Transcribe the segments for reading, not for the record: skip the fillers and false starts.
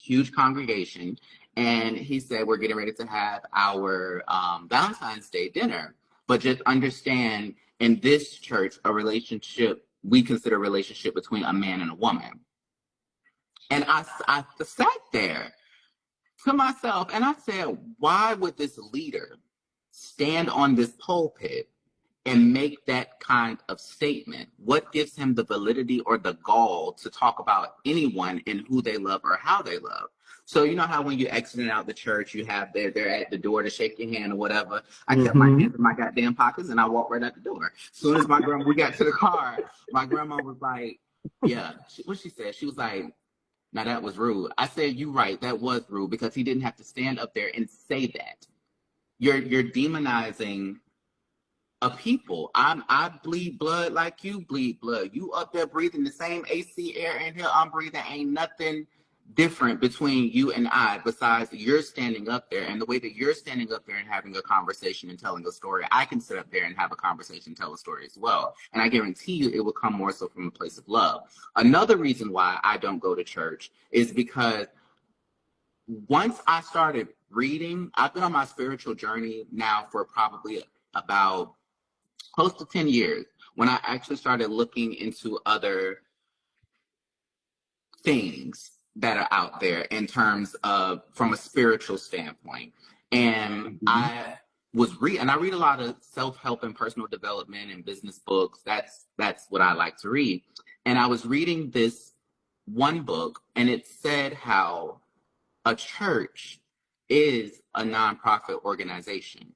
huge congregation. And he said, we're getting ready to have our Valentine's Day dinner. But just understand, in this church, a relationship, we consider a relationship between a man and a woman. And I sat there to myself and I said, why would this leader stand on this pulpit and make that kind of statement? What gives him the validity or the gall to talk about anyone and who they love or how they love? So you know how when you exiting out the church, you have they're at the door to shake your hand or whatever. I kept my hands in my goddamn pockets and I walked right out the door. As soon as we got to the car, my grandma was like, yeah, what she said? She was like, now that was rude. I said, you right, that was rude, because he didn't have to stand up there and say that. You're demonizing a people. I bleed blood like you bleed blood. You up there breathing the same AC air in here I'm breathing. Ain't nothing different between you and I besides you're standing up there. And the way that you're standing up there and having a conversation and telling a story, I can sit up there and have a conversation and tell a story as well. And I guarantee you it will come more so from a place of love. Another reason why I don't go to church is because once I started reading, I've been on my spiritual journey now for probably about close to 10 years, when I actually started looking into other things that are out there in terms of from a spiritual standpoint. And I read a lot of self-help and personal development and business books. That's what I like to read. And I was reading this one book, and it said how a church is a nonprofit organization.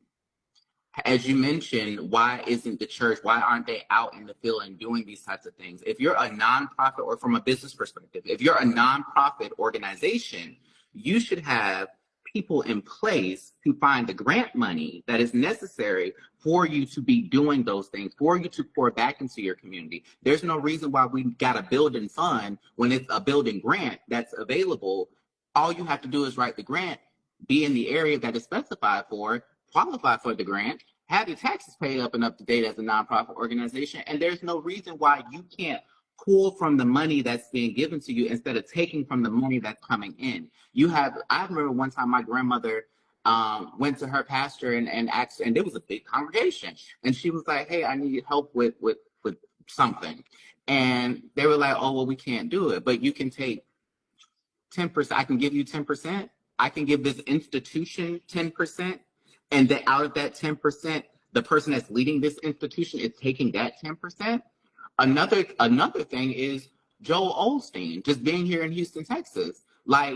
As you mentioned, why isn't the church, why aren't they out in the field and doing these types of things? If you're a nonprofit, or from a business perspective, if you're a nonprofit organization, you should have people in place to find the grant money that is necessary for you to be doing those things, for you to pour back into your community. There's no reason why we got a building fund when it's a building grant that's available. All you have to do is write the grant, be in the area that is specified for, qualify for the grant, have your taxes paid up and up to date as a nonprofit organization, and there's no reason why you can't pull from the money that's being given to you instead of taking from the money that's coming in. I remember one time my grandmother went to her pastor and asked, and there was a big congregation, and she was like, hey, I need help with something. And they were like, oh, well, we can't do it, but you can take 10%. I can give you 10%. I can give this institution 10%. And that out of that 10%, the person that's leading this institution is taking that 10%. Another thing is Joel Osteen, just being here in Houston, Texas. Like,